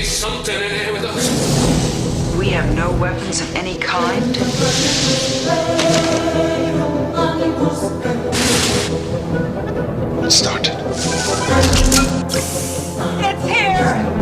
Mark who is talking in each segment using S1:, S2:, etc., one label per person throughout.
S1: something in here with us.
S2: We have no weapons of any kind.
S3: It started.
S2: It's here!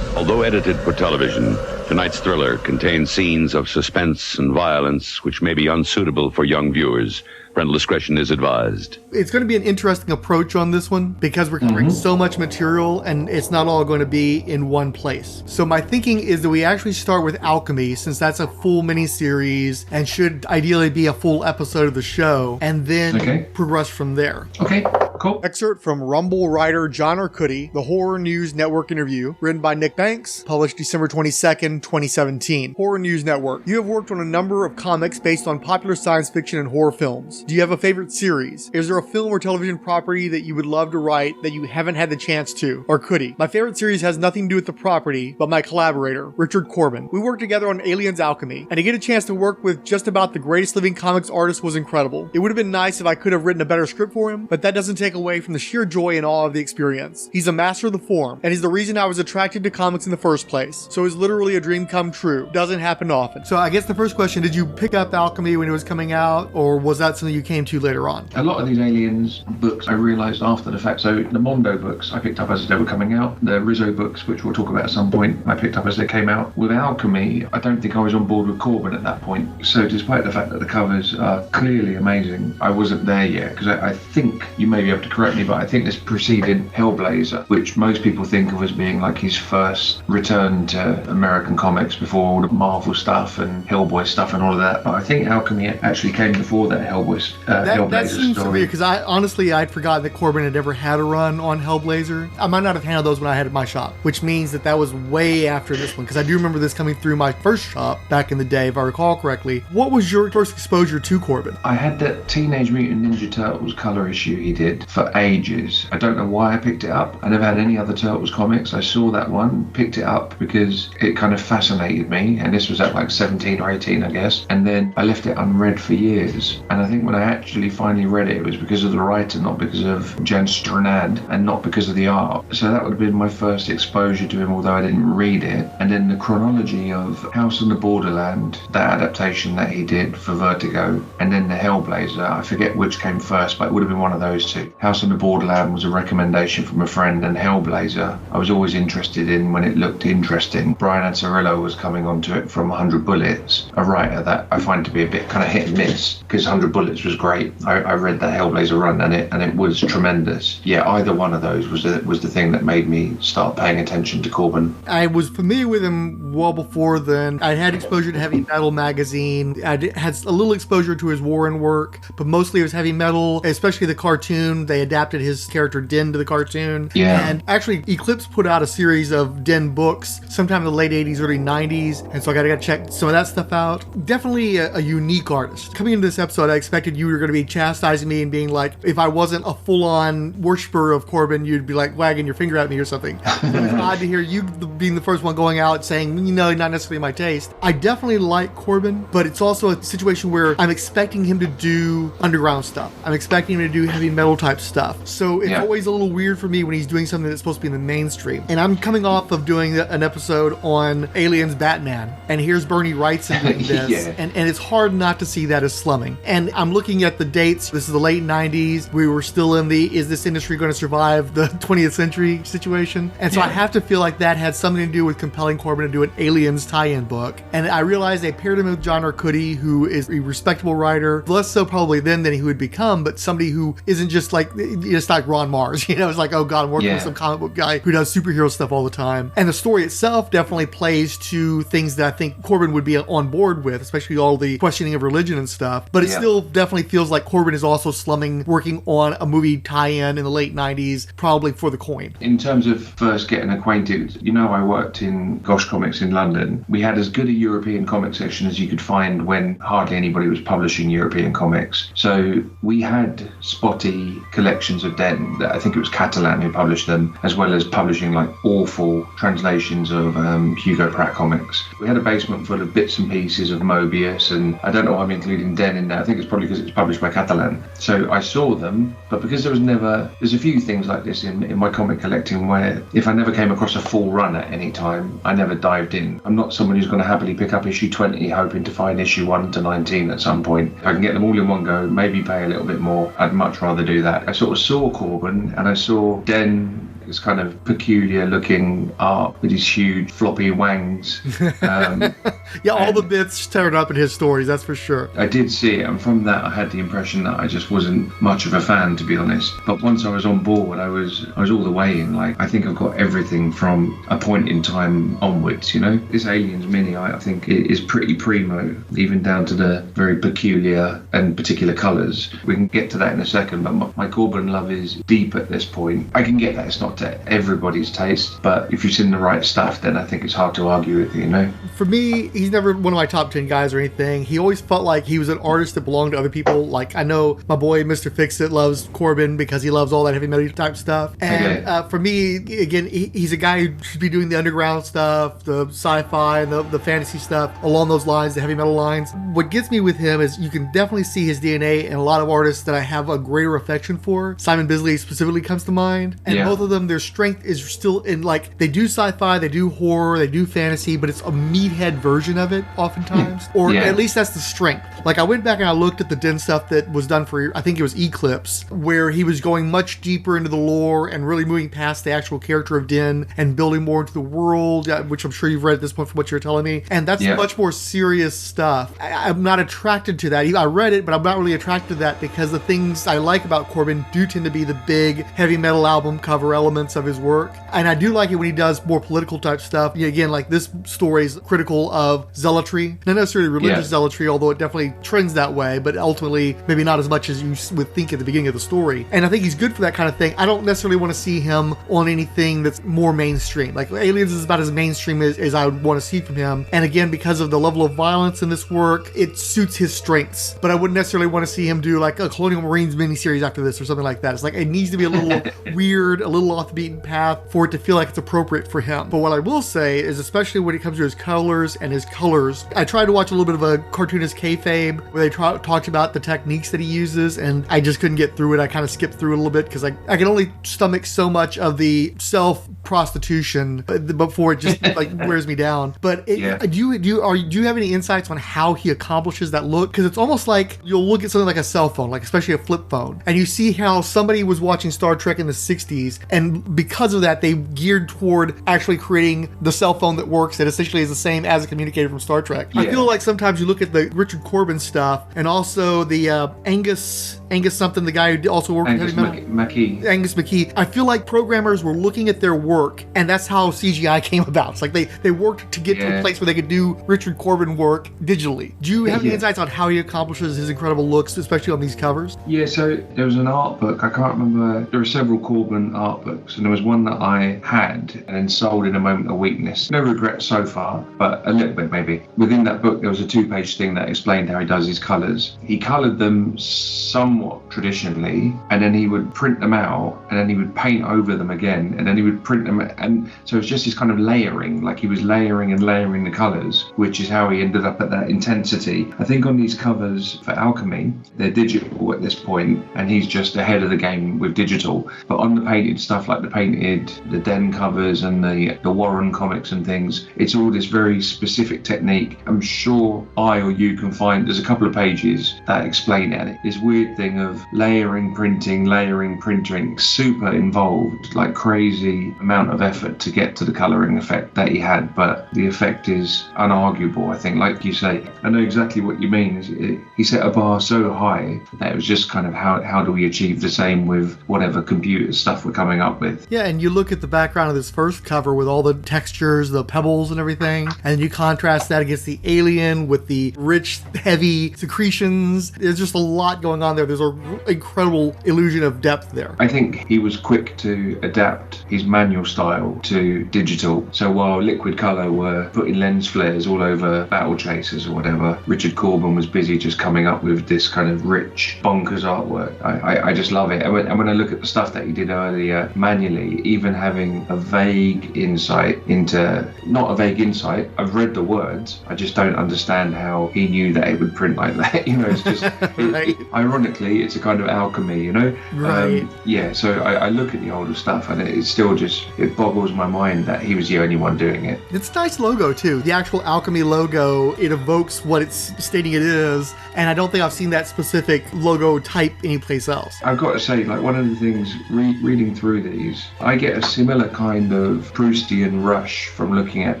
S4: Although edited for television, tonight's thriller contains scenes of suspense and violence which may be unsuitable for young viewers. Parental discretion is advised.
S5: It's going to be an interesting approach on this one because we're covering so much material and it's not all going to be in one place. So my thinking is that we actually start with Alchemy, since that's a full miniseries and should ideally be a full episode of the show, and then progress from there.
S6: Okay, cool.
S5: Excerpt from Rumble writer John Arcudi, The Horror News Network interview, written by Nick Banks, published December 22nd, 2017. Horror News Network. You have worked on a number of comics based on popular science fiction and horror films. Do you have a favorite series? Is there a film or television property that you would love to write that you haven't had the chance to? Arcudi. My favorite series has nothing to do with the property, but my collaborator, Richard Corben. We worked together on Aliens Alchemy, and to get a chance to work with just about the greatest living comics artist was incredible. It would have been nice if I could have written a better script for him, but that doesn't take away from the sheer joy and awe of the experience. He's a master of the form, and he's the reason I was attracted to comics in the first place. So it's literally a dream come true. Doesn't happen often. So I guess the first question, did you pick up Alchemy when it was coming out, or was that something you came to later on?
S6: A lot of these Aliens books I realised after the fact. So the Mondo books I picked up as they were coming out. The Rizzo books, which we'll talk about at some point, I picked up as they came out. With Alchemy, I don't think I was on board with Corben at that point. So despite the fact that the covers are clearly amazing, I wasn't there yet, because I think, you may be able to correct me, but I think this preceded Hellblazer, which most people think of as being like his first return to American comics before all the Marvel stuff and Hellboy stuff and all of that. But I think Alchemy actually came before that Hellboy
S5: That seems
S6: story.
S5: weird, because I'd forgotten that Corben had ever had a run on Hellblazer. I might not have handled those when I had it at my shop, which means that was way after this one, because I do remember this coming through my first shop back in the day, if I recall correctly. What was your first exposure to Corben?
S6: I had that Teenage Mutant Ninja Turtles color issue he did for ages. I don't know why I picked it up. I never had any other Turtles comics. I saw that one, picked it up because it kind of fascinated me, and this was at like 17 or 18, I guess. And then I left it unread for years. And I think when I actually finally read it, it was because of the writer, not because of Jan Stranad, and not because of the art. So that would have been my first exposure to him, although I didn't read it. And then the chronology of House on the Borderland, that adaptation that he did for Vertigo, and then the Hellblazer, I forget which came first, but it would have been one of those two. House on the Borderland was a recommendation from a friend, and Hellblazer I was always interested in when it looked interesting. Brian Azzarello was coming onto it from 100 Bullets, a writer that I find to be a bit kind of hit and miss, because 100 Bullets was great. I read that Hellblazer run, and it was tremendous. Yeah, either one of those was the thing that made me start paying attention to Corben.
S5: I was familiar with him well before then. I had exposure to Heavy Metal magazine. I had a little exposure to his Warren work, but mostly it was Heavy Metal, especially the cartoon. They adapted his character Den to the cartoon.
S6: Yeah.
S5: And actually, Eclipse put out a series of Den books sometime in the late 80s, early 90s, and so I got to check some of that stuff out. Definitely a unique artist. Coming into this episode, I expected you were going to be chastising me and being like, if I wasn't a full-on worshiper of Corben, you'd be like wagging your finger at me or something. So it's odd to hear you being the first one going out saying, not necessarily my taste. I definitely like Corben, but it's also a situation where I'm expecting him to do underground stuff. I'm expecting him to do heavy metal type stuff. So it's always a little weird for me when he's doing something that's supposed to be in the mainstream. And I'm coming off of doing an episode on Aliens Batman, and here's Bernie Wrightson doing this, and it's hard not to see that as slumming. And I'm looking at the dates. This is the late 90s. We were still in the, is this industry going to survive the 20th century situation? And so I have to feel like that had something to do with compelling Corben to do an Aliens tie-in book. And I realized they paired him with John Arcudi, who is a respectable writer, less so probably then than he would become, but somebody who isn't just like, it's like Ron Mars, it's like, oh God, I'm working with some comic book guy who does superhero stuff all the time. And the story itself definitely plays to things that I think Corben would be on board with, especially all the questioning of religion and stuff. But it still definitely feels like Corben is also slumming working on a movie tie-in in the late 90s, probably for the coin.
S6: In terms of first getting acquainted, I worked in Gosh Comics in London. We had as good a European comic section as you could find when hardly anybody was publishing European comics. So we had spotty collections of Den, that I think it was Catalan who published them, as well as publishing like awful translations of Hugo Pratt comics. We had a basement full of bits and pieces of Mobius, and I don't know why I'm including Den in there. I think it's probably because it's published by Catalan. So I saw them, but because there's a few things like this in my comic collecting where if I never came across a full run at any time, I never dived in. I'm not someone who's going to happily pick up issue 20 hoping to find issue 1 to 19 at some point. If I can get them all in one go, maybe pay a little bit more, I'd much rather do that. I sort of saw Corben and I saw Den, this kind of peculiar looking art with his huge floppy wangs.
S5: All the bits tearing up in his stories, that's for sure.
S6: I did see it, and from that I had the impression that I just wasn't much of a fan, to be honest. But once I was on board, I was all the way in. Like, I think I've got everything from a point in time onwards, This Aliens mini, I think, is pretty primo, even down to the very peculiar and particular colours. We can get to that in a second, but my Corben love is deep at this point. I can get that it's not to everybody's taste, but if you've seen the right stuff, then I think it's hard to argue with you,
S5: For me, he's never one of my top 10 guys or anything. He always felt like he was an artist that belonged to other people. Like, I know my boy Mr. Fix-It loves Corben because he loves all that heavy metal type stuff. And for me, again, he's a guy who should be doing the underground stuff, the sci-fi and the fantasy stuff along those lines, the heavy metal lines. What gets me with him is you can definitely see his DNA in a lot of artists that I have a greater affection for. Simon Bisley specifically comes to mind. And both of them, their strength is still in, like, they do sci-fi, they do horror, they do fantasy, but it's a meathead version of it oftentimes. Or at least that's the strength. Like, I went back and I looked at the Den stuff that was done for, I think it was Eclipse, where he was going much deeper into the lore and really moving past the actual character of Den and building more into the world, which I'm sure you've read at this point from what you're telling me. And that's much more serious stuff. I'm not attracted to that. I read it, but I'm not really attracted to that because the things I like about Corben do tend to be the big heavy metal album cover elements of his work. And I do like it when he does more political type stuff. Again, like this story is critical of zealotry, not necessarily religious zealotry, although it definitely trends that way, but ultimately maybe not as much as you would think at the beginning of the story. And I think he's good for that kind of thing. I don't necessarily want to see him on anything that's more mainstream. Like Aliens is about as mainstream as I would want to see from him. And again, because of the level of violence in this work, it suits his strengths. But I wouldn't necessarily want to see him do like a Colonial Marines miniseries after this or something like that. It's like it needs to be a little weird, a little off the beaten path for it to feel like it's appropriate for him. But what I will say is, especially when it comes to his colors, I tried to watch a little bit of a cartoonist kayfabe where they talked about the techniques that he uses, and I just couldn't get through it. I kind of skipped through it a little bit because I can only stomach so much of the self-prostitution before it just like wears me down. But do you have any insights on how he accomplishes that look? Because it's almost like you'll look at something like a cell phone, like especially a flip phone, and you see how somebody was watching Star Trek in the 60s, and because of that, they geared toward actually creating the cell phone that works, that essentially is the same as a communicator from Star Trek. I feel like sometimes you look at the Richard Corben stuff, and also the Angus something, the guy who also worked with Heavy Metal. Angus McKee. I feel like programmers were looking at their work, and that's how CGI came about. It's like they worked to get to a place where they could do Richard Corben work digitally. Do you have any insights on how he accomplishes his incredible looks, especially on these covers? Yeah, so there was an art book, I can't remember, there were several Corben art books, and there was one that I had and then sold in a moment of weakness. No regrets so far, but a little bit maybe. Within that book, there was a 2-page thing that explained how he does his colours. He coloured them somewhat traditionally, and then he would print them out, and then he would paint over them again, and then he would print them, and so it's just this kind of layering, like he was layering and layering the colours, which is how he ended up at that intensity. I think on these covers for Alchemy, they're digital at this point, and he's just ahead of the game with digital. But on the painted stuff like
S6: like the painted, the Den covers and the Warren comics and things. It's all this very specific technique. I'm sure I or you can find, there's a couple of pages that explain it. This weird thing of layering, printing, super involved, like crazy amount of effort to get to the colouring effect that he had, but the effect is unarguable, I think. Like you say, I know exactly what you mean. He set a bar so high that it was just kind of how do we achieve the same with whatever computer stuff we're coming up with.
S5: Yeah, and you look at the background of this first cover with all the textures, the pebbles and everything, and you contrast that against the alien with the rich, heavy secretions. There's just a lot going on there. There's an incredible illusion of depth there.
S6: I think he was quick to adapt his manual style to digital. So while Liquid Colour were putting lens flares all over battle chasers or whatever, Richard Corben was busy just coming up with this kind of rich, bonkers artwork. I just love it. And when I look at the stuff that he did earlier manually, even having a vague insight into, not a vague insight, I've read the words, I just don't understand how he knew that it would print like that. You know, it's just,
S5: Right.
S6: Ironically, it's a kind of alchemy, you know?
S5: Right.
S6: Yeah, so I look at the older stuff and it still just, it boggles my mind that he was the only one doing it.
S5: It's a nice logo too. The actual Alchemy logo, it evokes what it's stating it is, and I don't think I've seen that specific logo type anyplace else.
S6: I've got to say, like, one of the things, reading through these, I get a similar kind of Proustian rush from looking at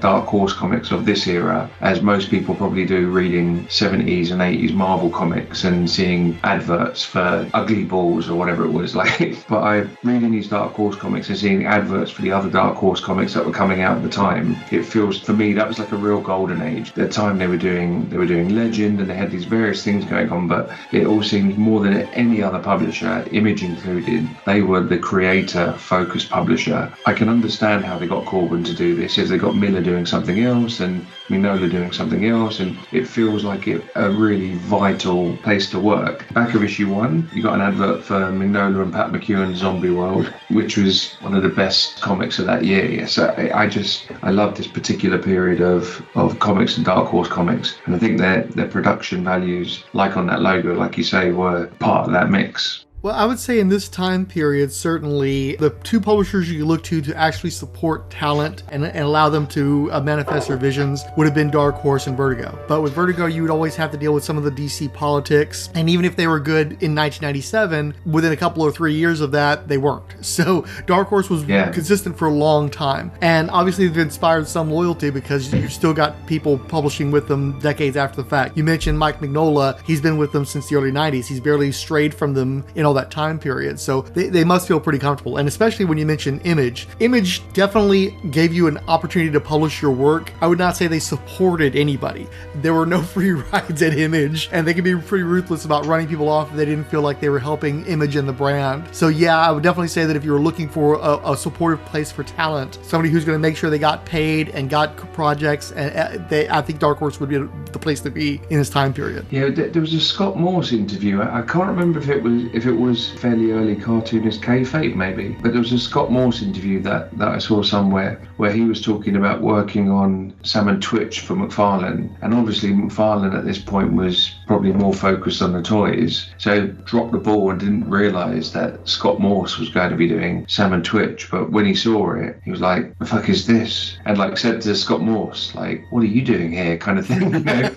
S6: Dark Horse comics of this era, as most people probably do reading 70s and 80s Marvel comics and seeing adverts for Ugly Balls or whatever it was like. But I'm reading these Dark Horse comics and seeing adverts for the other Dark Horse comics that were coming out at the time. It feels, for me, that was like a real golden age. At the time they were doing Legend and they had these various things going on, but it all seemed more than any other publisher, Image included, they were the creator-focused publisher. I can understand how they got Corben to do this, if they got Miller doing something else and Mignola doing something else, and it feels like a really vital place to work. Back of issue 1, you got an advert for Mignola and Pat McEwen's Zombie World, which was one of the best comics of that year. Yeah, so I love this particular period of comics and Dark Horse comics, and I think their production values, like on that logo, like you say, were part of that mix.
S5: Well, I would say in this time period, certainly the two publishers you look to actually support talent and allow them to manifest their visions would have been Dark Horse and Vertigo. But with Vertigo, you would always have to deal with some of the DC politics. And even if they were good in 1997, within a couple or 3 years of that, they weren't. So Dark Horse was consistent for a long time. And obviously they've inspired some loyalty because you've still got people publishing with them decades after the fact. You mentioned Mike Mignola. He's been with them since the early 90s. He's barely strayed from them in all that time period, so they must feel pretty comfortable. And especially when you mention Image definitely gave you an opportunity to publish your work. I would not say they supported anybody. There were no free rides at Image, and they can be pretty ruthless about running people off if they didn't feel like they were helping Image and the brand. So yeah, I would definitely say that if you were looking for a supportive place for talent, somebody who's going to make sure they got paid and got projects, and I think Dark Horse would be the place to be in this time period.
S6: Yeah, there was a Scott Morse interview. I can't remember if it was fairly early cartoonist kayfabe maybe, but there was a Scott Morse interview that I saw somewhere where he was talking about working on Sam and Twitch for McFarlane, and obviously McFarlane at this point was probably more focused on the toys, so dropped the ball and didn't realise that Scott Morse was going to be doing Sam and Twitch. But when he saw it, he was like, the fuck is this? And like said to Scott Morse, like, what are you doing here, kind of thing, you know?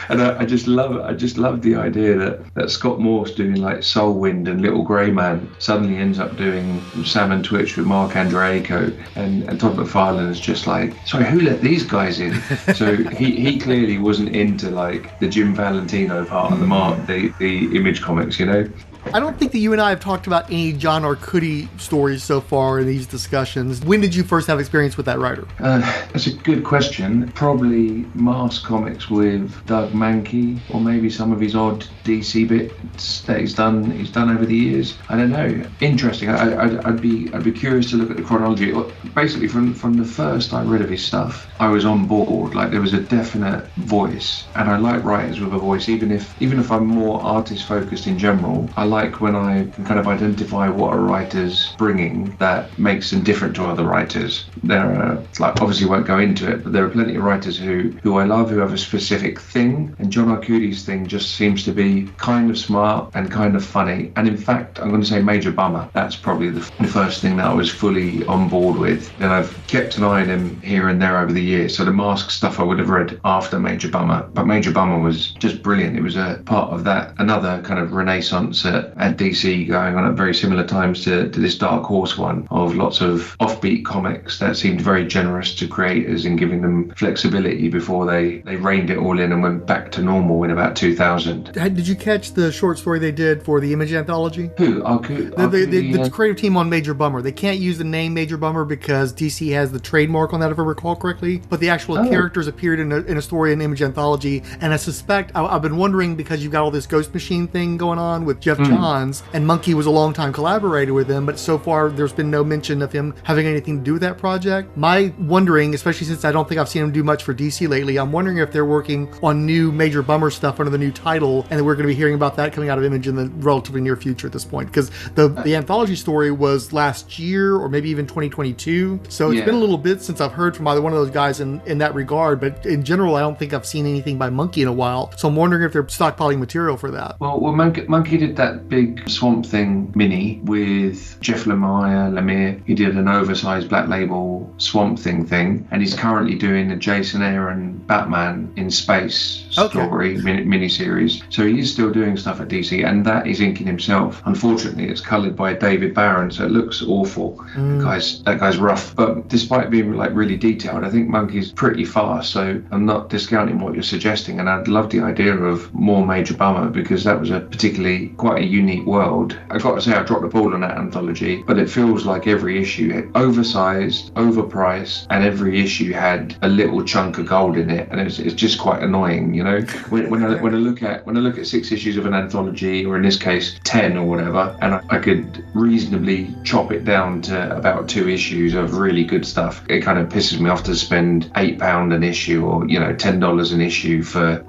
S6: And I just love the idea that Scott Morse doing like Soulwind and Little Grey Man suddenly ends up doing Sam and Twitch with Mark Andreiko, and Todd McFarlane is just like, sorry, who let these guys in? So he clearly wasn't into like the Jim Valentino part of the Image comics, you know.
S5: I don't think that you and I have talked about any John Arcudi stories so far in these discussions. When did you first have experience with that writer?
S6: That's a good question. Probably Mars Comics with Doug Mankey, or maybe some of his odd DC bits that he's done over the years. I don't know. Interesting. I'd be curious to look at the chronology. Basically, from the first I read of his stuff, I was on board. Like, there was a definite voice, and I like writers with a voice. Even if I'm more artist focused in general, I like when I can kind of identify what a writer's bringing that makes them different to other writers. There are, like, obviously won't go into it, but there are plenty of writers who I love, who have a specific thing, and John Arcudi's thing just seems to be kind of smart and kind of funny. And in fact, I'm going to say Major Bummer. That's probably the first thing that I was fully on board with. And I've kept an eye on him here and there over the years. So the Mask stuff I would have read after Major Bummer, but Major Bummer was just brilliant. It was a part of that, another kind of renaissance at DC, going on at very similar times to this Dark Horse one, of lots of offbeat comics that seemed very generous to creators in giving them flexibility before they reined it all in and went back to normal in about 2000.
S5: Did you catch the short story they did for the Image anthology?
S6: Who?
S5: The creative team on Major Bummer. They can't use the name Major Bummer because DC has the trademark on that, if I recall correctly. But the actual characters appeared in a story in Image anthology. And I suspect, I've been wondering, because you've got all this Ghost Machine thing going on with Jeff Johns, and Monkey was a long-time collaborator with him, but so far there's been no mention of him having anything to do with that project. My wondering, especially since I don't think I've seen him do much for DC lately, I'm wondering if they're working on new Major Bummer stuff under the new title, and that we're going to be hearing about that coming out of Image in the relatively near future at this point, because the anthology story was last year or maybe even 2022, so it's been a little bit since I've heard from either one of those guys in that regard. But in general, I don't think I've seen anything by Monkey in a while, so I'm wondering if they're stockpiling material for that.
S6: Well, Monkey did that big Swamp Thing mini with Jeff Lemire. He did an oversized Black Label Swamp Thing, and he's currently doing a Jason Aaron Batman in Space story mini-series. So he is still doing stuff at DC, and that is inking himself. Unfortunately, it's coloured by David Barron, so it looks awful. That guy's rough. But despite being like really detailed, I think Monkey's pretty fast, so I'm not discounting what you're suggesting, and I'd love the idea of more Major Bummer, because that was a particularly quite a unique world. I've got to say, I dropped the ball on that anthology, but it feels like every issue, oversized, overpriced, and every issue had a little chunk of gold in it, and it's just quite annoying, you know. When I look at 6 issues of an anthology, or in this case 10 or whatever, and I could reasonably chop it down to about 2 issues of really good stuff, it kind of pisses me off to spend £8 an issue, or $10 an issue for,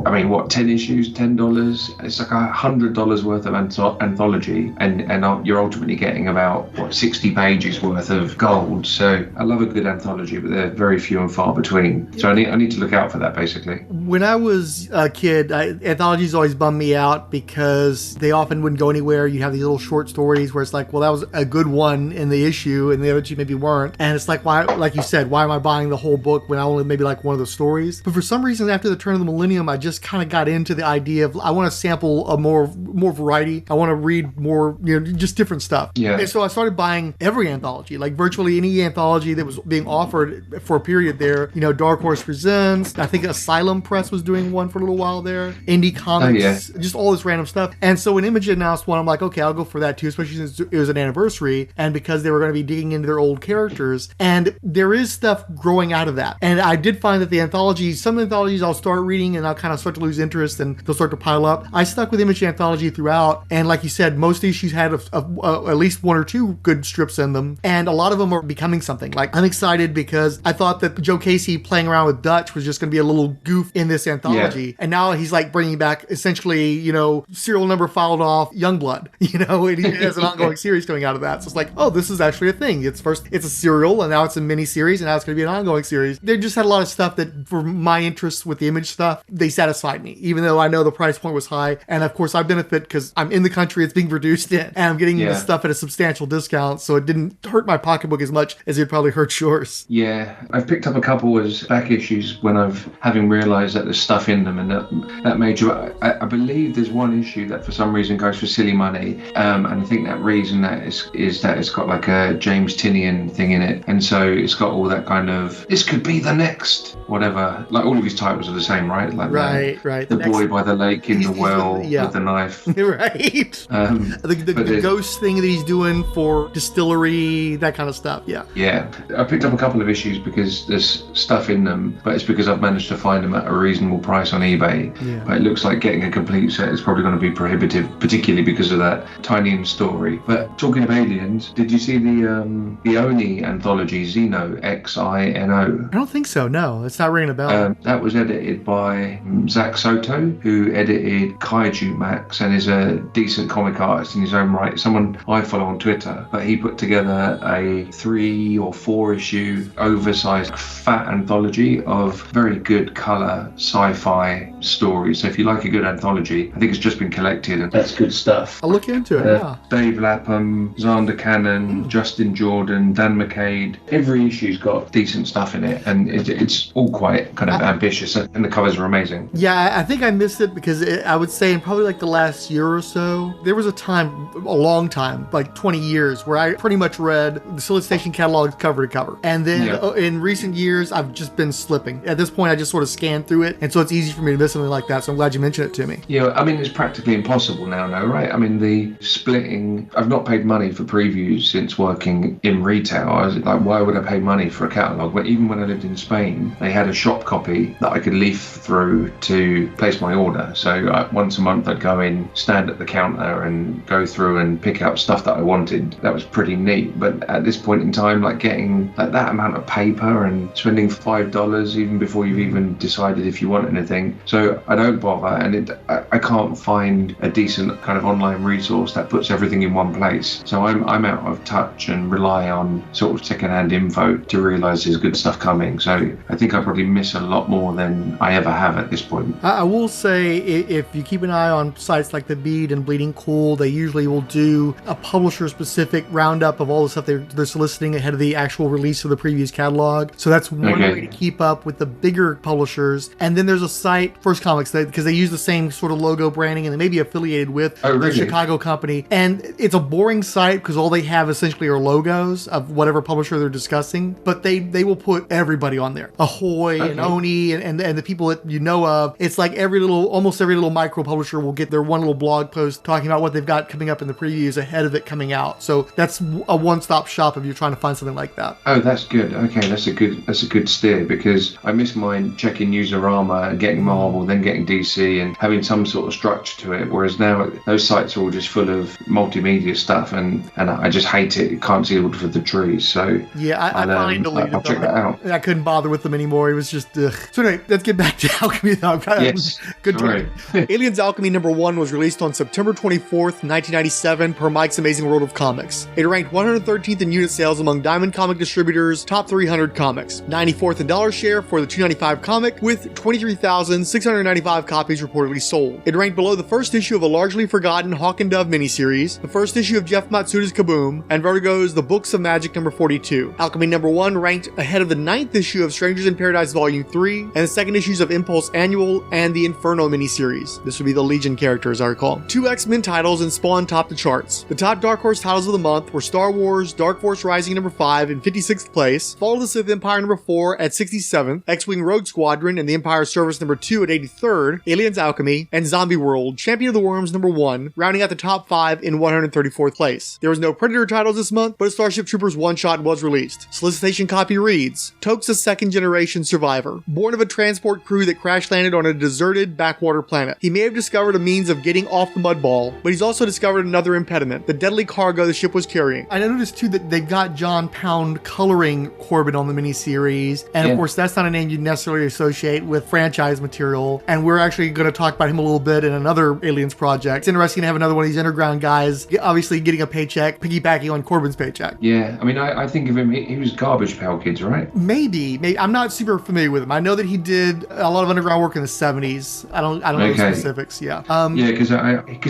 S6: 10 issues, $10. It's like $100 worth of anthology, and you're ultimately getting about 60 pages worth of gold. So I love a good anthology, but they're very few and far between. So I need to look out for that, basically.
S5: When I was a kid, anthologies always bummed me out because they often wouldn't go anywhere. You have these little short stories where it's like, well, that was a good one in the issue, and the other 2 maybe weren't. And it's like, why, like you said, why am I buying the whole book when I only maybe like one of the stories? But for some reason, after the turn of the millennium, I just kind of got into the idea of, I want to sample a more variety. I want to read more, just different stuff.
S6: Yeah.
S5: And so I started buying every anthology, like virtually any anthology that was being offered for a period there. Dark Horse Presents, I think Asylum Press was doing one for a little while there, Indie Comics, just all this random stuff. And so when Image announced one, I'm like, okay, I'll go for that too, especially since it was an anniversary, and because they were going to be digging into their old characters. And there is stuff growing out of that. And I did find that some anthologies I'll start reading and I'll kind of start to lose interest, and they'll start to pile up. I stuck with Image anthology throughout, and like you said, most issues had at least 1 or 2 good strips in them, and a lot of them are becoming something. Like, I'm excited because I thought that Joe Casey playing around with Dutch was just going to be a little goof in this anthology, and now he's like bringing back essentially, serial number filed off Youngblood, and he has an ongoing series coming out of that. So it's like, oh, this is actually a thing. It's a serial, and now it's a mini series, and now it's going to be an ongoing series. They just had a lot of stuff that, for my interests with the Image stuff, they satisfied me, even though I know the price point was high. And of course, I benefit because I'm in the country it's being produced in, and I'm getting the stuff at a substantial discount, so it didn't hurt my pocketbook as much as it probably hurt yours.
S6: Yeah, I've picked up a couple as back issues when having realised that there's stuff in them, and that major. I believe there's one issue that for some reason goes for silly money, and I think that reason that is that it's got like a James Tinian thing in it, and so it's got all that kind of, this could be the next whatever. Like, all of his titles are the same, right? Like
S5: right.
S6: The boy by the lake in the well with the knife.
S5: Right. The ghost thing that he's doing for distillery, that kind of stuff. Yeah.
S6: I picked up a couple of issues because there's stuff in them, but it's because I've managed to find them at a reasonable price on eBay. But it looks like getting a complete set is probably going to be prohibitive, particularly because of that Tinian story. But talking of aliens, did you see the Oni anthology, Xeno, Xino?
S5: I don't think so. No, it's not ringing a bell.
S6: That was edited by Zach Soto, who edited Kaiju Max and is a DC decent comic artist in his own right, someone I follow on Twitter, but he put together a 3 or 4 issue oversized fat anthology of very good colour sci-fi stories. So if you like a good anthology, I think it's just been collected, and that's good stuff.
S5: I'll look into it. Yeah.
S6: Dave Lapham, Xander Cannon, Justin Jordan, Dan McCade. Every issue's got decent stuff in it, and it's all quite kind of ambitious, and the covers are amazing.
S5: Yeah, I think I missed it because I would say in probably like the last year or so, there was a time, a long time, like 20 years, where I pretty much read the Solicitation catalog cover to cover. And then in recent years, I've just been slipping. At this point, I just sort of scan through it, and so it's easy for me to miss something like that. So I'm glad you mentioned it to me.
S6: Yeah, I mean, it's practically impossible now, right? I mean, the splitting, I've not paid money for previews since working in retail. I was like, why would I pay money for a catalogue? But even when I lived in Spain, they had a shop copy that I could leaf through to place my order. So once a month I'd go in, stand at the counter and go through and pick out stuff that I wanted. That was pretty neat. But at this point in time, like getting like that amount of paper and spending $5 even before you've even decided if you want anything. So I don't bother, and I can't find a decent kind of online resource that puts everything in one place. So I'm out of touch and rely on sort of secondhand info to realise there's good stuff coming. So I think I probably miss a lot more than I ever have at this point.
S5: I will say, if you keep an eye on sites like The Beat and Bleeding Cool, they usually will do a publisher-specific roundup of all the stuff they're soliciting ahead of the actual release of the previous catalog. So that's one way to keep up with the bigger publishers. And then there's a site, First Comics, because they use the same sort of logo branding and they may be affiliated with the Chicago company. And it's a boring site because all they have essentially are logos of whatever publisher they're discussing. But they will put everybody on there. Ahoy and Oni and the people that you know of. It's like almost every little micro publisher will get their one little blog post talking about what they've got coming up in the previews ahead of it coming out. So that's a one-stop shop if you're trying to find something like that.
S6: Oh, that's good. Okay, that's a good steer, because I miss mine checking Newsarama and getting Marvel, then getting DC and having some sort of structure to it. Whereas now those sites are all just full of multimedia stuff, and I just hate it. You can't see the wood for the trees. So
S5: yeah, I finally deleted
S6: I'll check that out.
S5: I couldn't bother with them anymore. It was just ugh. So anyway, let's get back to Alchemy though.
S6: Yes.
S5: Good talk. Aliens Alchemy #1 was released on September 24th, 1997 per Mike's Amazing World of Comics. It ranked 113th in unit sales among Diamond Comic Distributors' top 300 comics, 94th in dollar share for the $2.95 comic, with 23,695 copies reportedly sold. It ranked below the first issue of a largely forgotten Hawk and Dove miniseries, the first issue of Jeff Matsuda's Kaboom, and Vertigo's The Books of Magic #42. Alchemy #1 ranked ahead of the 9th issue of Strangers in Paradise Volume 3, and the second issues of Impulse Annual and the Inferno miniseries. This would be the Legion characters, I recall. 2 X-Men titles and Spawn topped the charts. The top Dark Horse titles of the month were Star Wars Dark Force Rising #5 in 56th place, Fall of the Sith Empire #4 at 67th, X-Wing Rogue Squadron and the Empire Service #2 at 83rd, Aliens Alchemy, and Zombie World Champion of the Worms #1, rounding out the top 5 in 134th place. There was no Predator titles this month, but a Starship Troopers one-shot was released. Solicitation copy reads, Toke's a second-generation survivor, born of a transport crew that crash-landed on a deserted backwater planet. He may have discovered a means of getting off the mudball, but he's also discovered another impediment, the deadly cargo the ship was carrying. I noticed too that they've got John Pound coloring Corben on the miniseries, and of course that's not a name you'd necessarily associate with franchise material, and we're actually going to talk about him a little bit in another Aliens project. It's interesting to have another one of these underground guys obviously getting a paycheck, piggybacking on Corben's paycheck.
S6: Yeah, I mean, I think of him, he was Garbage Pail Kids, right? Maybe.
S5: I'm not super familiar with him. I know that he did a lot of underground work in the 70s. I don't know the specifics. Yeah.
S6: Because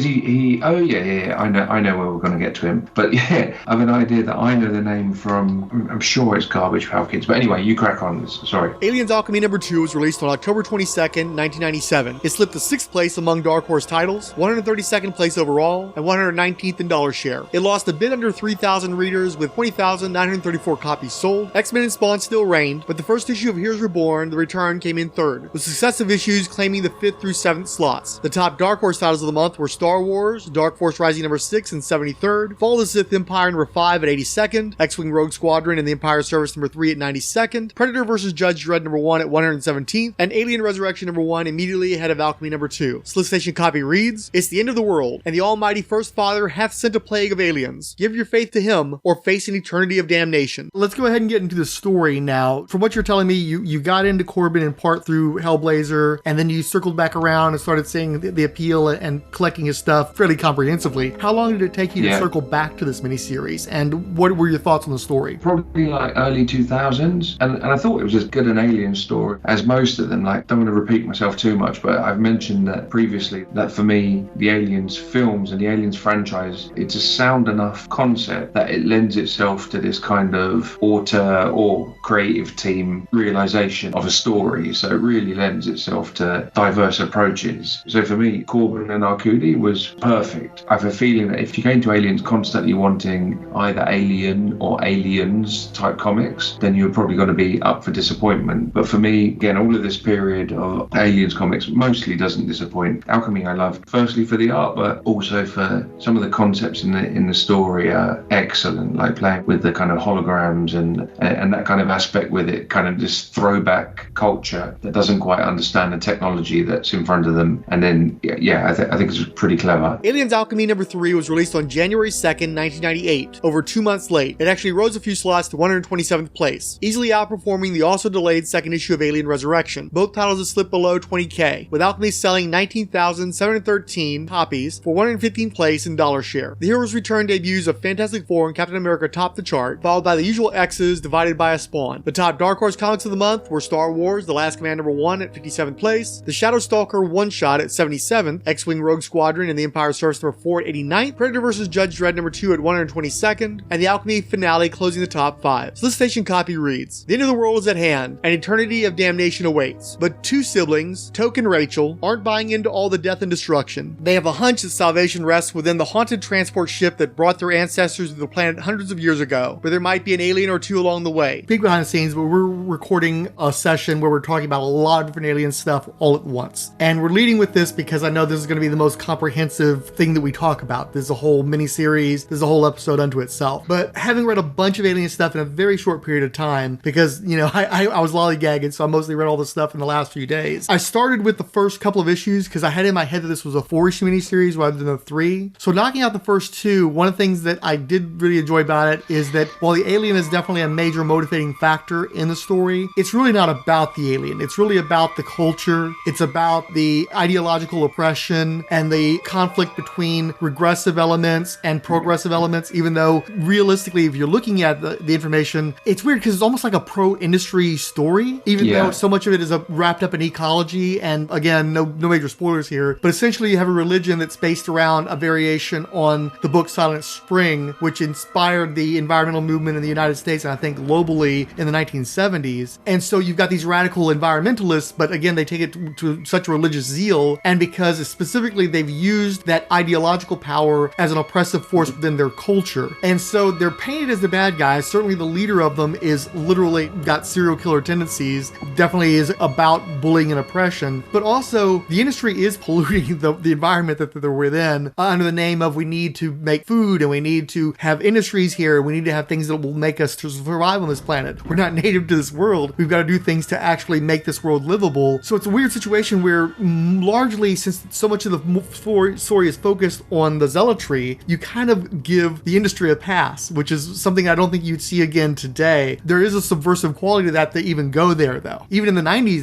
S6: he I know where we're going to get to him. But yeah, I have an idea that I know the name from, I'm sure it's Garbage Pail Kids. But anyway, you crack on. Sorry.
S5: Aliens Alchemy #2 was released on October 22nd, 1997. It slipped to 6th place among Dark Horse titles, 132nd place overall, and 119th in dollar share. It lost a bit under 3,000 readers with 20,934 copies sold. X-Men and Spawn still reigned, but the first issue of Heroes Reborn, The Return, came in 3rd, with successive issues claiming the 5th through 7th slots. The top Dark Horse titles of the month were Star Wars, Dark Force Rising #6 and 73rd, Fall of the Sith Empire #5 at 82nd, X-Wing Rogue Squadron and the Empire Service #3 at 92nd, Predator vs. Judge Dredd #1 at 117th, and Alien Resurrection #1 immediately ahead of Alchemy #2. Solicitation copy reads, It's the end of the world, and the Almighty First Father hath sent a plague of aliens. Give your faith to him, or face an eternity of damnation. Let's go ahead and get into the story now. From what you're telling me, you got into Corben in part through Hellblazer, and then you circled back around and started seeing the appeal and collecting his stuff stuff fairly comprehensively. How long did it take you to
S6: Yeah.
S5: circle back to this miniseries, and what were your thoughts on the story?
S6: Probably like early 2000s, and I thought it was as good an alien story as most of them. Like, don't want to repeat myself too much, but I've mentioned that previously, that for me, the Aliens films and the Aliens franchise, it's a sound enough concept that it lends itself to this kind of auteur or creative team realization of a story. So it really lends itself to diverse approaches. So for me, Corben and Arcudi was perfect. I have a feeling that if you go into Aliens constantly wanting either Alien or Aliens type comics, then you're probably going to be up for disappointment. But for me, again, all of this period of Aliens comics mostly doesn't disappoint. Alchemy I loved, firstly for the art, but also for some of the concepts in the story are excellent, like playing with the kind of holograms and that kind of aspect with it, kind of this throwback culture that doesn't quite understand the technology that's in front of them. And then, I think it's pretty clever.
S5: Aliens Alchemy number 3 was released on January 2nd, 1998, over 2 months late. It actually rose a few slots to 127th place, easily outperforming the also delayed second issue of Alien Resurrection. Both titles have slipped below 20K, with Alchemy selling 19,713 copies for 115th place in dollar share. The Heroes Return debuts of Fantastic Four and Captain America topped the chart, followed by the usual X's divided by a spawn. The top Dark Horse comics of the month were Star Wars: The Last Command number 1 at 57th place, the Shadow Stalker one-shot at 77th, X-Wing Rogue Squadron and the Empire Surface number 4 at 89th, Predator vs. Judge Dredd number 2 at 122nd, and the Alchemy finale closing the top 5. Solicitation copy reads, "The end of the world is at hand, an eternity of damnation awaits. But two siblings, Toke and Rachel, aren't buying into all the death and destruction. They have a hunch that salvation rests within the haunted transport ship that brought their ancestors to the planet hundreds of years ago, but there might be an alien or two along the way." Big behind the scenes, but we're recording a session where we're talking about a lot of different alien stuff all at once. And we're leading with this because I know this is going to be the most comprehensive thing that we talk about. There's a whole mini-series, there's a whole episode unto itself. But having read a bunch of alien stuff in a very short period of time, because, I was lollygagging, so I mostly read all this stuff in the last few days. I started with the first couple of issues because I had in my head that this was a 4-issue miniseries rather than a 3. So knocking out the first 2, one of the things that I did really enjoy about it is that while the alien is definitely a major motivating factor in the story, it's really not about the alien. It's really about the culture. It's about the ideological oppression and the conflict between regressive elements and progressive elements, even though realistically, if you're looking at the information, it's weird because it's almost like a pro-industry story, even though so much of it is wrapped up in ecology. And again, no major spoilers here, but essentially you have a religion that's based around a variation on the book Silent Spring, which inspired the environmental movement in the United States and I think globally in the 1970s. And so you've got these radical environmentalists, but again, they take it to such religious zeal, and because specifically they've used that ideological power as an oppressive force within their culture. And so they're painted as the bad guys. Certainly the leader of them is literally got serial killer tendencies, definitely is about bullying and oppression, but also the industry is polluting the environment that they're within under the name of we need to make food and we need to have industries here. We need to have things that will make us to survive on this planet. We're not native to this world. We've got to do things to actually make this world livable. So it's a weird situation where largely, since so much of the story is focused on the zealotry, you kind of give the industry a pass, which is something I don't think you'd see again today. There is a subversive quality to that even go there, though. Even in the 90s,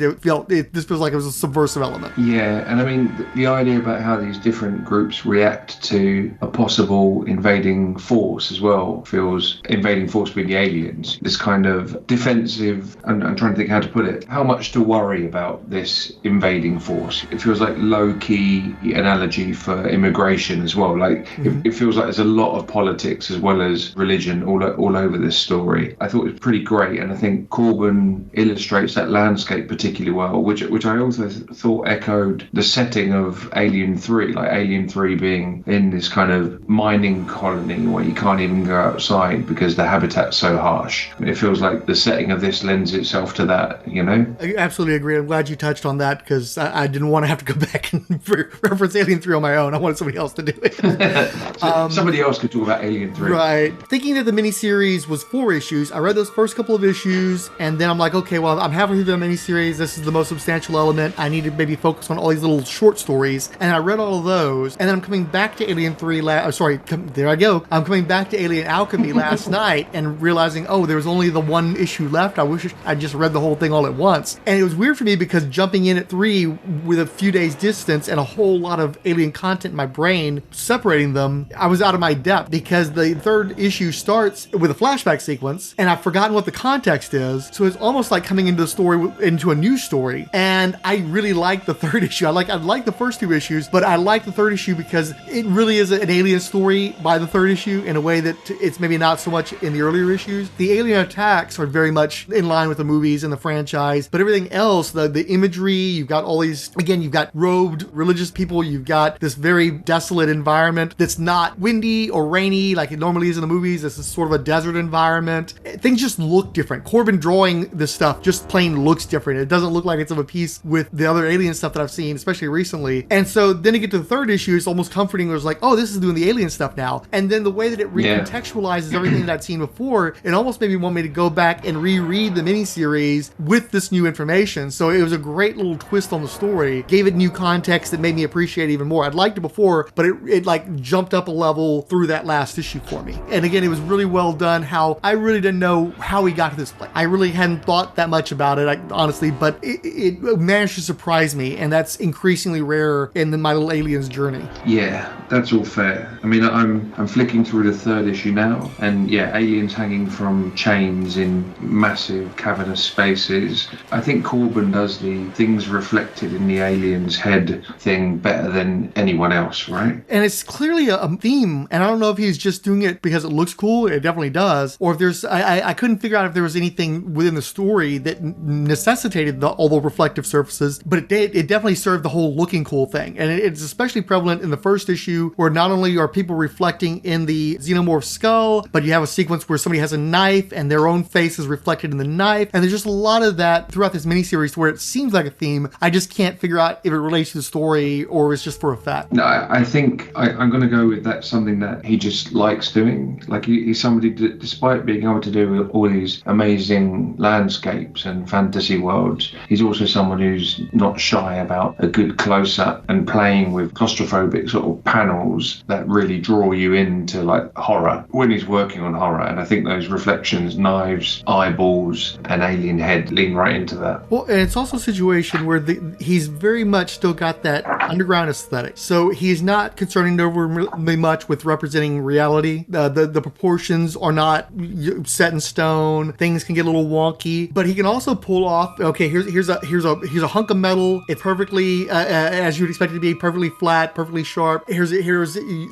S5: this feels like it was a subversive element.
S6: Yeah, and I mean, the idea about how these different groups react to a possible invading force as well feels, invading force being the aliens, this kind of defensive, I'm trying to think how to put it, how much to worry about this invading force. It feels like low-key analogy for immigration as well. Like, it feels like there's a lot of politics as well as religion all over this story. I thought it was pretty great, and I think Corben illustrates that landscape particularly well, which I also thought echoed the setting of Alien 3, like Alien 3 being in this kind of mining colony where you can't even go outside because the habitat's so harsh. It feels like the setting of this lends itself to that, I
S5: absolutely agree. I'm glad you touched on that because I didn't want to have to go back and reference Alien 3 on my own. I wanted somebody else to do it.
S6: Somebody else could talk about Alien 3.
S5: Right. Thinking that the miniseries was 4 issues, I read those first couple of issues and then I'm like, okay, well, I'm halfway through the miniseries. This is the most substantial element. I need to maybe focus on all these little short stories. And I read all of those. And then I'm coming back to Alien 3, there I go. I'm coming back to Alien Alchemy last night and realizing, there was only the 1 issue left. I wish I just read the whole thing all at once. And it was weird for me because jumping in at 3 with a few days distance and a whole lot of alien content in my brain, separating them, I was out of my depth because the third issue starts with a flashback sequence and I've forgotten what the context is. So it's almost like coming into the story, into a new story. And I really like the third issue. I like the first two issues, but I like the third issue because it really is an alien story by the third issue in a way that it's maybe not so much in the earlier issues. The alien attacks are very much in line with the movies and the franchise, but everything else, the imagery, you've got all these, again, you've got robed religious people, you've got this very desolate environment that's not windy or rainy like it normally is in the movies. This is sort of a desert environment. Things just look different. Corben drawing this stuff just plain looks different. It doesn't look like it's of a piece with the other alien stuff that I've seen, especially recently. And so then you get to the third issue, it's almost comforting. It was like, oh, this is doing the alien stuff now. And then the way that it recontextualizes everything that I'd seen before, it almost maybe want me to go back and reread the miniseries with this new information. So it was a great little twist on the story, gave it new context that made me appreciate it even more. I'd liked it before, but it like jumped up a level through that last issue for me. And again, it was really well done. How I really didn't know how he got to this place. I really hadn't thought that much about it, honestly, but it managed to surprise me, and that's increasingly rare in my little aliens journey.
S6: Yeah, that's all fair. I mean, I'm flicking through the third issue now, and yeah, aliens hanging from chains in massive cavernous spaces. I think Corben does the things reflected in the alien's head thing better than anyone else, right?
S5: And it's clearly a theme, and I don't know if he's just doing it because it looks cool, it definitely does, or if there's, I couldn't figure out if there was anything within the story that necessitated all the reflective surfaces, but it definitely served the whole looking cool thing. And it's especially prevalent in the first issue, where not only are people reflecting in the xenomorph skull, but you have a sequence where somebody has a knife and their own face is reflected in the knife. And there's just a lot of that throughout this miniseries where it seems like a theme. I just can't figure out if it relates to the story or it's just for effect.
S6: No, I think I'm going to go with that, something that he just likes doing. Like he's somebody that, despite being able to do all these amazing landscapes and fantasy worlds, he's also someone who's not shy about a good close-up and playing with claustrophobic sort of panels that really draw you into like horror when he's working on horror. And I think those reflections, knives, eyeballs, and alien head lean right into that.
S5: Well, and it's also a situation where he's very much still got that underground aesthetic. So he's not concerning overly much with representing reality. The proportions are not set in stone. Things can get a little wonky, but he can also pull off, okay, here's a hunk of metal. It's perfectly, as you'd expect it to be, perfectly flat, perfectly sharp. Here's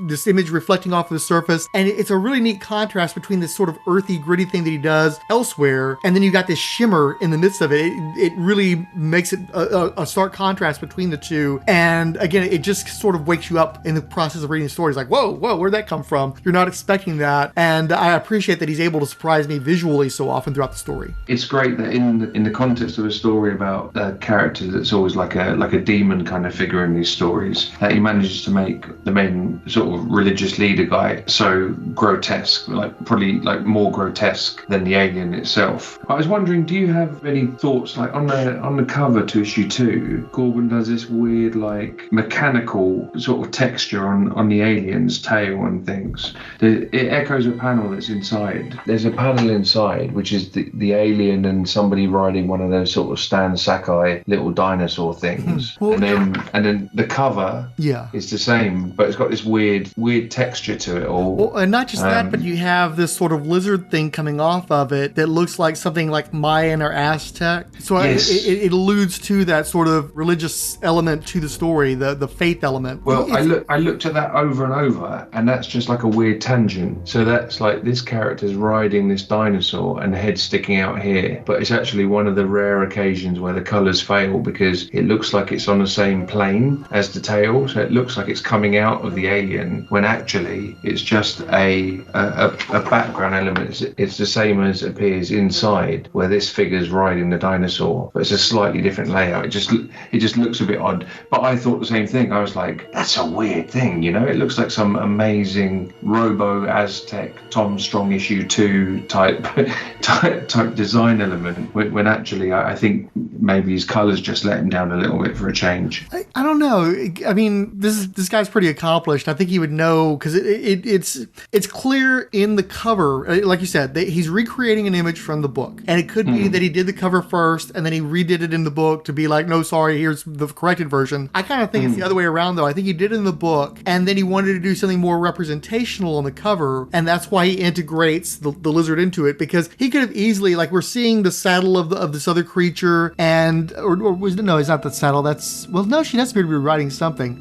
S5: this image reflecting off of the surface. And it's a really neat contrast between this sort of earthy, gritty thing that he does elsewhere, and then you got this shimmer in the midst of it. It really makes it a stark contrast between the two. And again, it just sort of wakes you up in the process of reading the story. It's like, whoa, where'd that come from? You're not expecting that. And I appreciate that he's able to surprise me visually so often throughout the story.
S6: It's great that in the context of a story about a character that's always like a demon kind of figure in these stories, that he manages to make the main sort of religious leader guy so grotesque, like probably like more grotesque than the alien itself. I was wondering, do you have any thoughts, like on the cover to issue 2, Corben does this weird like mechanical sort of texture on the alien's tail and things. It echoes a panel that's inside. There's a panel inside which is the alien and somebody riding one of those sort of Stan Sakai little dinosaur things. Well, and then the cover is the same, but it's got this weird texture to it all.
S5: Well, and not just that, but you have this sort of lizard thing coming off of it that looks like something like Mayan or Aztec. So yes. it alludes to that sort of religious element to the story, the faith element.
S6: Well, I looked at that over and over, and that's just like a weird tangent. So that's like this character's riding this dinosaur and the head sticking out here, but it's actually one of the rare occasions where the colours fail because it looks like it's on the same plane as the tail, so it looks like it's coming out of the alien when actually it's just a background element. It's the same as appears inside where this figure's riding the dinosaur, but it's a slightly different layout. It just looks a bit odd. But I thought the same thing. I was like, that's a weird thing, you know? It looks like some amazing Robo Aztec Tom Strong issue 2 type design element when actually I think maybe his colours just let him down a little bit for a change.
S5: I don't know. I mean, this guy's pretty accomplished. I think he would know because it's clear in the cover, like you said, that he's recreating an image from the book, and it could be that he did the cover first and then he redid it in the book to be like, no, sorry, here's the corrected version. I kind kind of think it's the other way around, though. I think he did it in the book, and then he wanted to do something more representational on the cover, and that's why he integrates the lizard into it, because he could have easily, like, we're seeing the saddle of this other creature, and no, it's not the saddle. That's, well, no, she does appear to be riding something.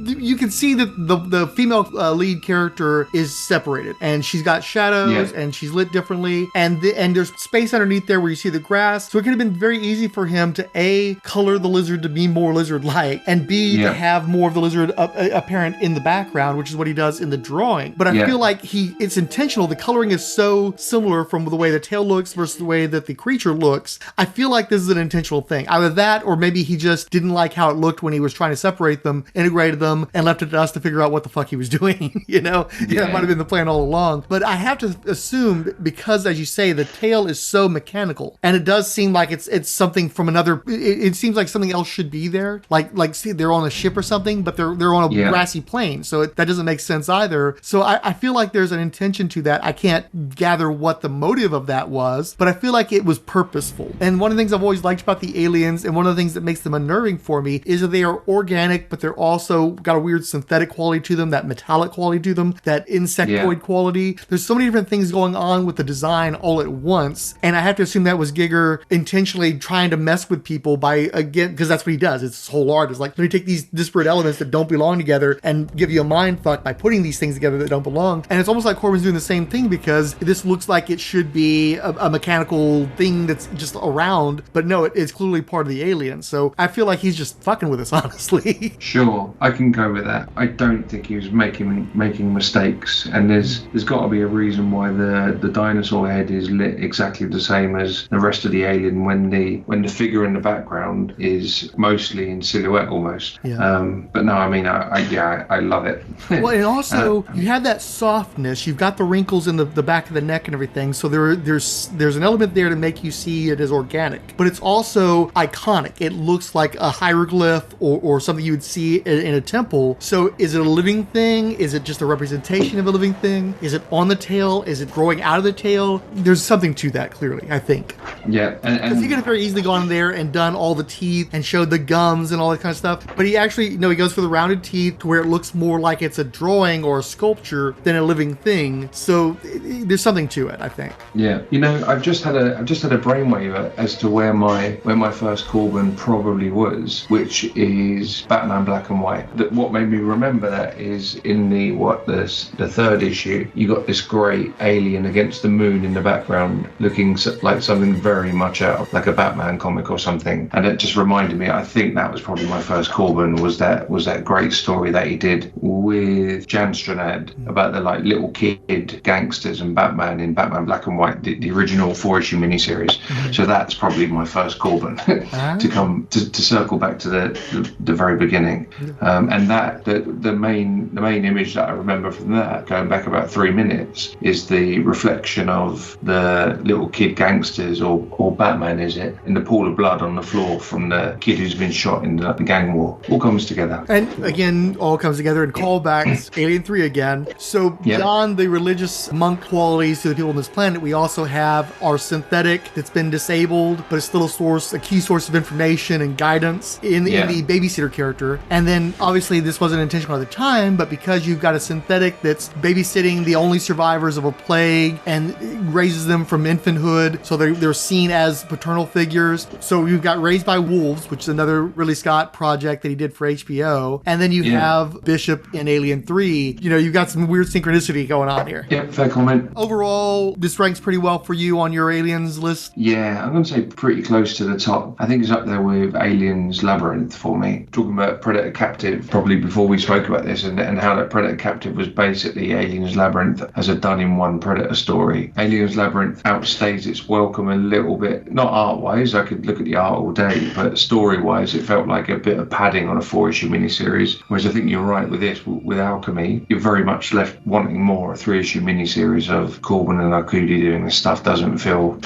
S5: You can see that the female lead character is separated, and she's got shadows, and she's lit differently, and there's space underneath there where you see the grass. So it could have been very easy for him to A, color the lizard to be more lizard-like, and B, to have more of the lizard apparent in the background, which is what he does in the drawing. But I feel like it's intentional. The coloring is so similar from the way the tail looks versus the way that the creature looks. I feel like this is an intentional thing. Either that, or maybe he just didn't like how it looked when he was trying to separate them, integrated them, and left it to us to figure out what the fuck he was doing. That might have been the plan all along. But I have to assume, because, as you say, the tail is so mechanical, and it does seem like it's something from another. It seems like something else should be there. Like see, they're on a ship or something, but they're on a grassy plain, so that doesn't make sense either. So I feel like there's an intention to that. I can't gather what the motive of that was, but I feel like it was purposeful. And one of the things I've always liked about the aliens, and one of the things that makes them unnerving for me, is that they are organic, but they're also got a weird synthetic quality to them, that metallic quality to them, that insectoid quality. There's so many different things going on with the design all at once, and I have to assume that was Giger intentionally trying to mess with people by, again, because that's what he does. It's his whole art is like, let me take these disparate elements that don't belong together and give you a mind fuck by putting these things together that don't belong. And it's almost like Corben's doing the same thing, because this looks like it should be a mechanical thing that's just around, but no, it's clearly part of the alien. So I feel like he's just fucking with us, honestly.
S6: Sure, I can go with that. I don't think he was making mistakes, and there's got to be a reason why the dinosaur head is lit exactly the same as the rest of the alien when the figure in the background is mostly in silhouette almost. But no, I mean, I love it.
S5: Well, and also you have that softness. You've got the wrinkles in the back of the neck and everything, so there's an element there to make you see it as organic, but it's also iconic. It looks like a hieroglyph or something you would see in a temple. So is it a living thing? Is it just a representation of a living thing? Is it on the tail? Is it growing out of the tail? There's something to that, clearly, I think.
S6: Yeah,
S5: because he could have very easily gone in there and done all the teeth and showed the gums and all that kind of stuff, but he actually, he goes for the rounded teeth to where it looks more like it's a drawing or a sculpture than a living thing. So there's something to it, I think.
S6: Yeah, I've just had a brainwave as to where my first Corben probably was, which is Batman Black and White. What made me remember that is in the third issue, you got this great alien against the moon in the background, looking like something very much out of like a Batman comic or something, and it just reminded me. I think that was probably my first Corben. Was that great story that he did with Jan Stranad about the like little kid gangsters and Batman in Batman Black and White, the original 4-issue miniseries. So that's probably my first Corben to circle back to the very beginning. And that the main image that I remember from that, going back about 3 minutes, is the reflection of the little kid gangsters or Batman, is it, in the pool of blood on the floor from the kid who's been shot in the gang war. All comes together.
S5: And again, all comes together in callbacks. Alien 3 again. So beyond the religious monk qualities to the people on this planet, we also have our synthetic that's been disabled, but it's still a key source of information and guidance in the babysitter character. And then obviously this wasn't intentional at the time, but because you've got a synthetic that's babysitting the only survivors of a plague and raises them from infanthood, so they're seen as paternal figures. So you've got Raised by Wolves, which is another Ridley Scott project that he did for HBO. And then you have Bishop in Alien 3. You've got some weird synchronicity going on here.
S6: Yeah, fair comment.
S5: Overall, this ranks pretty well for you on your Aliens list?
S6: Yeah, I'm going to say pretty close to the top. I think it's up there with Aliens Labyrinth for me. Talking about Predator Captive, probably before we spoke about this, and how that Predator Captive was basically Aliens Labyrinth as a done-in-one Predator story. Aliens Labyrinth outstays its welcome a little bit, not art-wise, I could look at the art all day, but story-wise, it felt like a bit of padding on a 4-issue miniseries, whereas I think you're right with this, with Alchemy, you're very much left wanting more. A 3-issue miniseries of Corben and Arcudi doing this stuff doesn't feel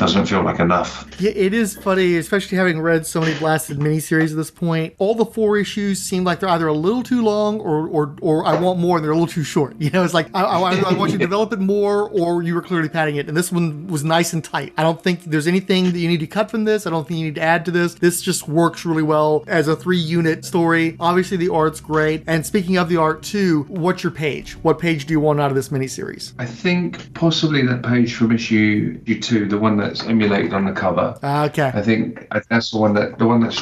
S6: like enough.
S5: Yeah, it is funny, especially having read so many blasted miniseries at this point. All the 4 issues seem like they're either a little too long or I want more and they're a little too short. It's like I want you to develop it more, or you were clearly padding it. And this one was nice and tight. I don't think there's anything that you need to cut from this. I don't think you need to add to this. This just works really well as a 3-unit story. Obviously, the art's great. And speaking of the art too, what's your page? What page do you want out of this miniseries?
S6: I think possibly that page from issue 2, the one that's emulated on the cover.
S5: Okay.
S6: I think that's the one that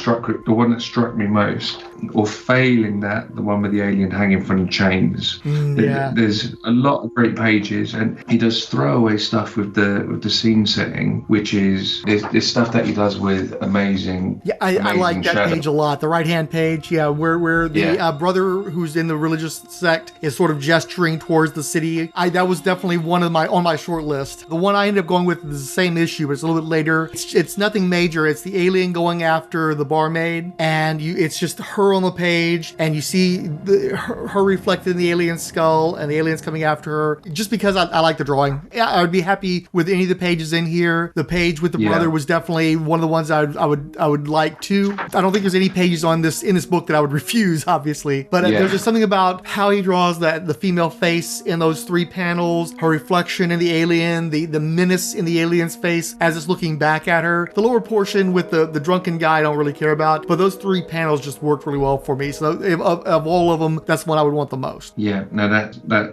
S6: struck me most. Or failing that, the one with the alien hanging from the chains. There's a lot of great pages, and he does throwaway stuff with the scene setting, which is there's stuff that he does with amazing.
S5: Yeah, I like that page a lot. The right hand page, where the brother who's in the religious sect is sort of gesturing towards the city. That was definitely one of on my short list. The one I ended up going with is the same issue, but it's a little bit later. It's nothing major. It's the alien going after the barmaid, and it's just her on the page, and you see her reflected in the alien's skull, and the alien's coming after her. Just because I like the drawing, I would be happy with any of the pages in here. The page with the brother was definitely one of the ones I would like to. I don't think there's any pages in this book that I would refuse, obviously, but there's just something about how he draws the female face in those 3 panels, her reflection in the alien, the menace in the alien's face as it's looking back at her. The lower portion with the drunken guy I don't really care about, but those 3 panels just worked really well for me. So of all of them, that's one I would want the most.
S6: Yeah, no,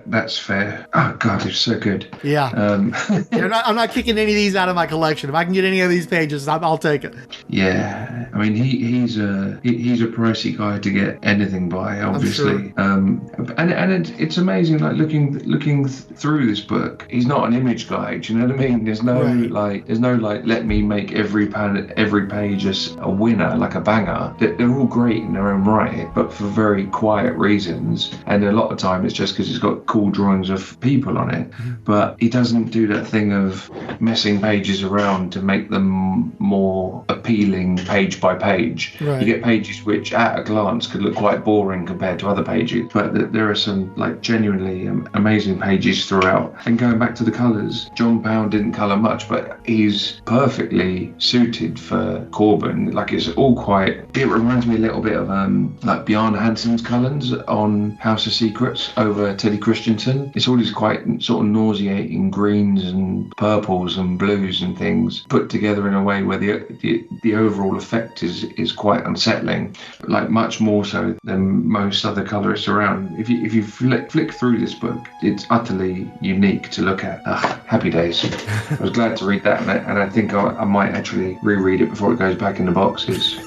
S6: that's fair. Oh God, it's so good.
S5: Yeah. I'm not kicking any of these out of my collection. If I can get any of these pages, I'll take it.
S6: Yeah, I mean he's a pricey guy to get anything by, obviously. And it's amazing, like looking through this book. He's not an image guy. Do you know what I mean? There's no let me make every page a winner, like a banger. They're all great in their own right, but for very quiet reasons. And a lot of time it's just because it's got cool drawings of people on it. But he doesn't do that thing of messing pages around to make them more appealing page by page.
S5: Right.
S6: You get pages which at a glance could look quite boring compared to other pages, but there are some like genuinely amazing pages throughout. And going back to the colours, John Pound didn't colour much, but he's perfectly suited for Corben. Like it reminds me a little bit of like Bjarne Hansen's colours on House of Secrets over Teddy Christensen. It's all these quite sort of nauseating greens and purples and blues and things put together in a way where the overall effect is quite unsettling, like much more so than most other colourists around. If you flick through this book, it's utterly unique to look at. Happy days. I was glad to read that, and I think I might actually reread it before it goes back in the boxes.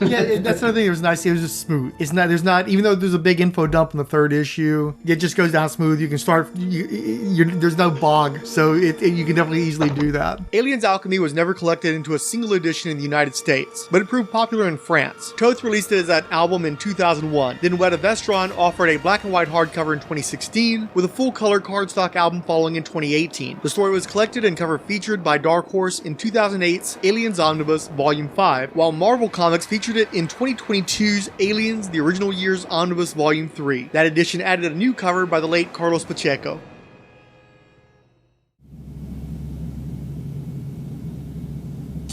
S5: Yeah, that's another thing that was nice. It was just smooth. There's not, even though there's a big info dump in the 3rd issue, it just goes down smooth. You can start, there's no bog, so you can definitely easily do that. Aliens Alchemy was never collected into a single edition in the United States, but it proved popular in France. Toth released it as an album in 2001. Then Weta Vestron offered a black and white hardcover in 2016, with a full color cardstock album following in 2018. The story was collected and cover featured by Dark Horse in 2008's Aliens Omnibus Volume 5, while Marvel Comics featured it in 2022's Aliens The Original Years Omnibus Volume 3. That edition added a new cover by the late Carlos Pacheco.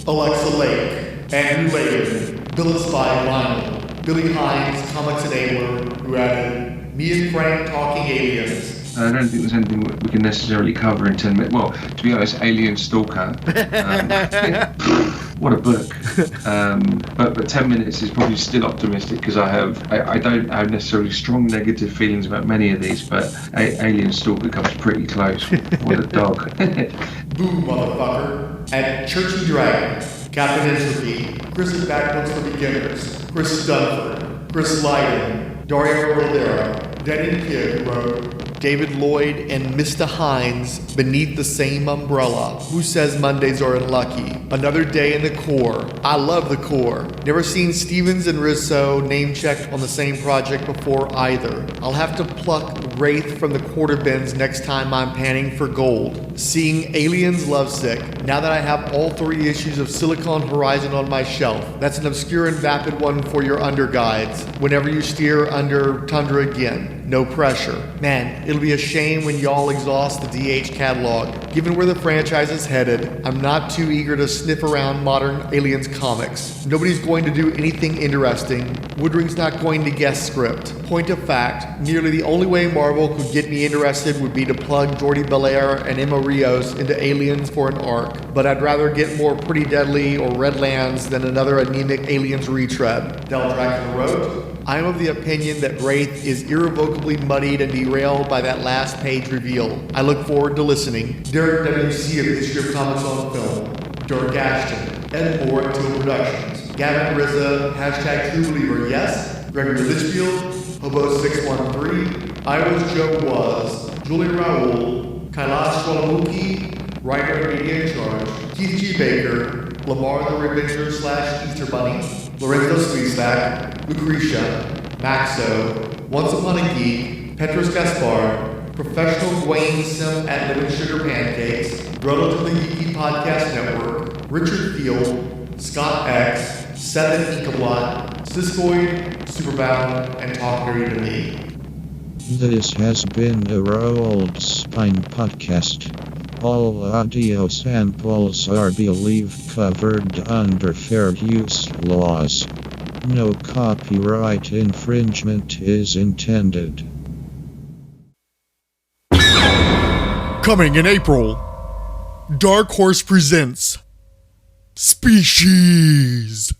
S5: Alexa Lake, Andrew Layden, Phyllis by Lionel, Billy Hines, Comics Enabler, who added Me and Frank Talking Aliens.
S6: I don't think there's anything we can necessarily cover in 10 minutes. Well, to be honest, Alien Stalker. What a book. But 10 minutes is probably still optimistic because I don't have necessarily strong negative feelings about many of these, but Alien Stalker comes pretty close. What a dog.
S5: Boom, motherfucker. And Churchy Dragon, Captain Entropy, Chris's Backbooks for Beginners, Chris Dunford, Chris Lydon, Dario Rodera, Denny Kidd wrote David Lloyd and Mr. Hines beneath the same umbrella. Who says Mondays are unlucky? Another day in the Corps. I love the Corps. Never seen Stevens and Rizzo name checked on the same project before either. I'll have to pluck Wraith from the quarter bins next time I'm panning for gold. Seeing Aliens Lovesick. Now that I have all 3 issues of Silicon Horizon on my shelf. That's an obscure and vapid one for your underguides whenever you steer under Tundra again. no pressure. Man, it'll be a shame when y'all exhaust the DH catalog. Given where the franchise is headed, I'm not too eager to sniff around modern Aliens comics. Nobody's going to do anything interesting. Woodring's not going to guest script. Point of fact, nearly the only way Marvel could get me interested would be to plug Jordi Belair and Emma Rios into Aliens for an arc. But I'd rather get more Pretty Deadly or Redlands than another anemic Aliens retread. Del Dragon wrote, I am of the opinion that Wraith is irrevocably muddied and derailed by that last page reveal. I look forward to listening. Derek W.C. of History of Comics on Film. Dirk Ashton. Ed Moore at Teal Productions. Gavin Rizza, hashtag True Believer, yes. Gregory Litchfield, Hobo613. I Was Joe Was. Julie Raoul. Kailash Swalamuki. Writer and Media in Charge. Keith G. Baker. Lamar the Revenger / Easter Bunny. Lorenzo Sweetstack. Lucretia, Maxo, Once Upon a Geek, Petros Gaspar, Professional Dwayne Sim at Living Sugar Pancakes, Relatively Geeky Podcast Network, Richard Field, Scott X, Seth Inkablot, Siskoid, Superbound, and Talk Dirty to Me.
S7: This has been a Rolled Spine podcast. All audio samples are believed covered under fair use laws. No copyright infringement is intended.
S5: Coming in April, Dark Horse presents Species.